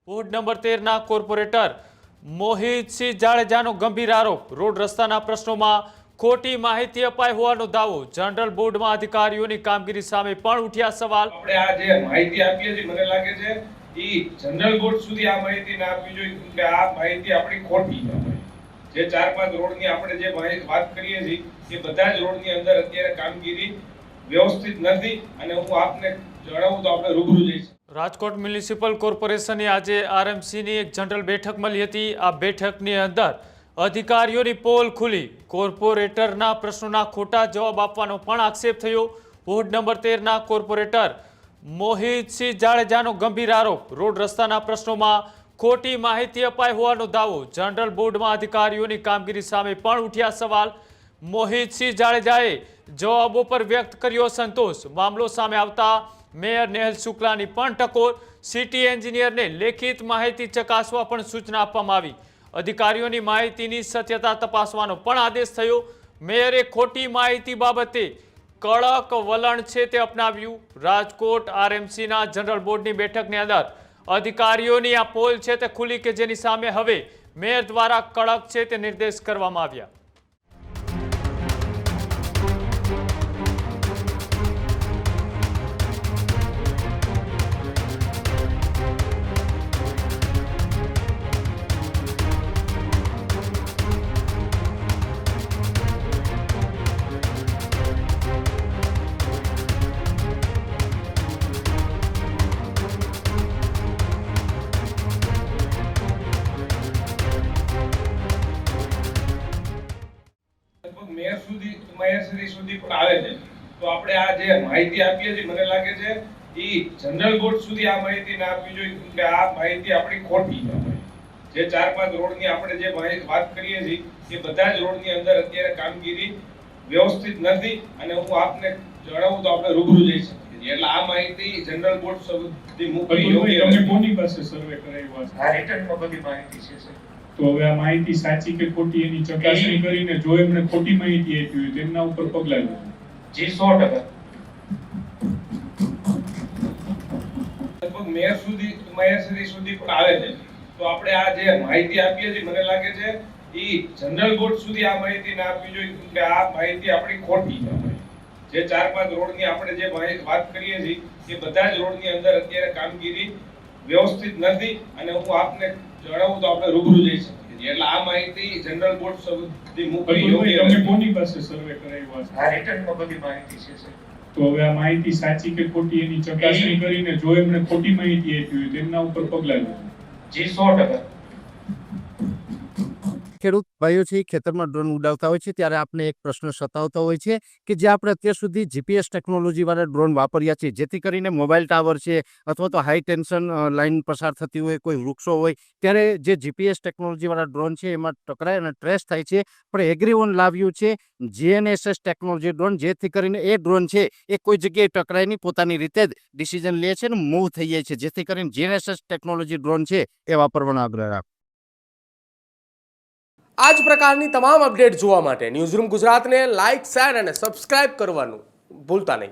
Ward number 13ના corporator Mohit Singh જાડેજાનો ગંભીર આરોપ, road રસ્તાના પ્રશ્નોમાં ખોટી માહિતી અપાઈ હોવાનો દાવો, જનરલ બોર્ડમાં અધિકારીઓની કામગીરી સામે પણ ઉઠ્યા સવાલ। આપણે આ જે માહિતી આપીએ છીએ મને લાગે છે ઈ જનરલ બોર્ડ સુધી આ માહિતી ના આપવી જોઈએ, કેમ કે આ માહિતી આપણી ખોટી છે। જે 4-5 રોડની આપણે જે વાત કરીએ છીએ એ બધા જ રોડની અંદર અત્યારે કામગીરી વ્યવસ્થિત નથી અને હું આપને જણાવું તો આપણે રૂબરૂ જઈશું। રાજકોટ મ્યુનિસિપલ કોર્પોરેશનની આજે આરએમસીની એક જનરલ બેઠક મળી હતી। આ બેઠકની અંદર અધિકારીઓની પોલ ખુલી, કોર્પોરેટરના પ્રશ્નોના ખોટા જવાબ આપવાનો પણ આક્ષેપ થયો। વોર્ડ નંબર 13ના કોર્પોરેટર મોહિતસિંહ જાડેજાનો ગંભીર આરોપ, રોડ રસ્તાના પ્રશ્નોમાં ખોટી માહિતી અપાઈ હોવાનો દાવો, જનરલ બોર્ડમાં અધિકારીઓની કામગીરી સામે પણ ઉઠ્યા સવાલ। મોહિતસિંહ જાડેજાએ જવાબો પર વ્યક્ત કર્યો સંતોષ, મામલો સામે આવતા મેયર નેહલ શુક્લાની પણ ટકોર, સિટી એન્જિનિયરને લેખિત માહિતી ચકાસવા પણ સૂચના આપવામાં આવી। અધિકારીઓની માહિતીની સત્યતા તપાસવાનો પણ આદેશ થયો। મેયરે ખોટી માહિતી બાબતે કડક વલણ છે તે અપનાવ્યું। રાજકોટ આરએમસીના જનરલ બોર્ડની બેઠકની અંદર અધિકારીઓની આ પોલ છે તે ખુલી કે જેની સામે હવે મેયર દ્વારા કડક છે તે નિર્દેશ કરવામાં આવ્યા। મેયર સુધી પણ આવે છે, તો આપણે આ જે માહિતી આપીએ છીએ મને લાગે છે ઈ જનરલ બોર્ડ સુધી આ માહિતી ના આપવી જોઈએ, કેમ કે આ માહિતી આપણી ખોટી છે। જે 4-5 રોડની આપણે જે વાત કરીએ છીએ એ બધા જ રોડની અંદર અત્યારે કામગીરી વ્યવસ્થિત નથી અને હું આપને જણાવું તો આપણે રૂબરૂ જઈ શકીએ છીએ। એટલે આ માહિતી જનરલ બોર્ડ સુધી મૂકવી યોગ્ય તમે કોની પાસે સર્વે કરાવ્યો છે? આ રિટર્નમાં બધી માહિતી છે સર। તો હવે આ માહિતી સાચી કે ખોટી એની ચકાસણી કરીને જો એમને ખોટી માહિતી આપી હોય તેમના ઉપર પગલાં લો। જી 100%। લગભગ મેયર સુધી પણ આવે છે, તો આપણે આ જે માહિતી આપીએ છીએ મને લાગે છે ઈ જનરલ બોર્ડ સુધી આ માહિતી ના આપવી જોઈએ, કેમ કે આ માહિતી આપણી ખોટી છે। જે 4-5 રોડની આપણે જે વાત કરીએ છીએ એ બધા જ રોડની અંદર અત્યારે કામગીરી વ્યવસ્થિત નથી અને હું આપને જણાવું તો આપણે રૂબરૂ જઈ શકીએ છીએ। એટલે આ માહિતી જનરલ બોર્ડ સુધી મૂકવી યોગ્ય તમે કોની પાસે સર્વે કરાવ્યો છે? આ રિટર્નમાં બધી માહિતી છે સર। તો હવે આ માહિતી સાચી કે ખોટી એની ચકાસણી કરીને જો એમને ખોટી માહિતી આપી હોય તેમના ઉપર પગલાં લો। જી 100%। ખેડૂત ભાઈઓ છે ખેતરમાં ડ્રોન ઉડાવતા હોય છે ત્યારે આપણે એક પ્રશ્ન સતાવતો હોય છે કે જે આપણે અત્યાર સુધી જીપીએસ ટેકનોલોજીવાળા ડ્રોન વાપર્યા છે, જેથી કરીને મોબાઈલ ટાવર છે અથવા તો હાઈ ટેન્શન લાઇન પસાર થતી હોય, કોઈ વૃક્ષો હોય, ત્યારે જે જીપીએસ ટેકનોલોજીવાળા ડ્રોન છે એમાં ટકરાય અને ટ્રેસ થાય છે। પણ એગ્રીઓન લાવ્યું છે જીએનએસએસ ટેકનોલોજી ડ્રોન, જેથી કરીને એ ડ્રોન છે એ કોઈ જગ્યાએ ટકરાય નહીં, પોતાની રીતે જ ડિસિઝન લે છે અને મૂવ થઈ જાય છે, જેથી કરીને જીએનએસએસ ટેકનોલોજી ડ્રોન છે એ વાપરવાનો આગ્રહ રાખો। આ જ પ્રકારની તમામ અપડેટ જોવા માટે ન્યૂઝરૂમ ગુજરાતને લાઇક, શેર અને સબસ્ક્રાઇબ કરવાનું ભૂલતા નહીં।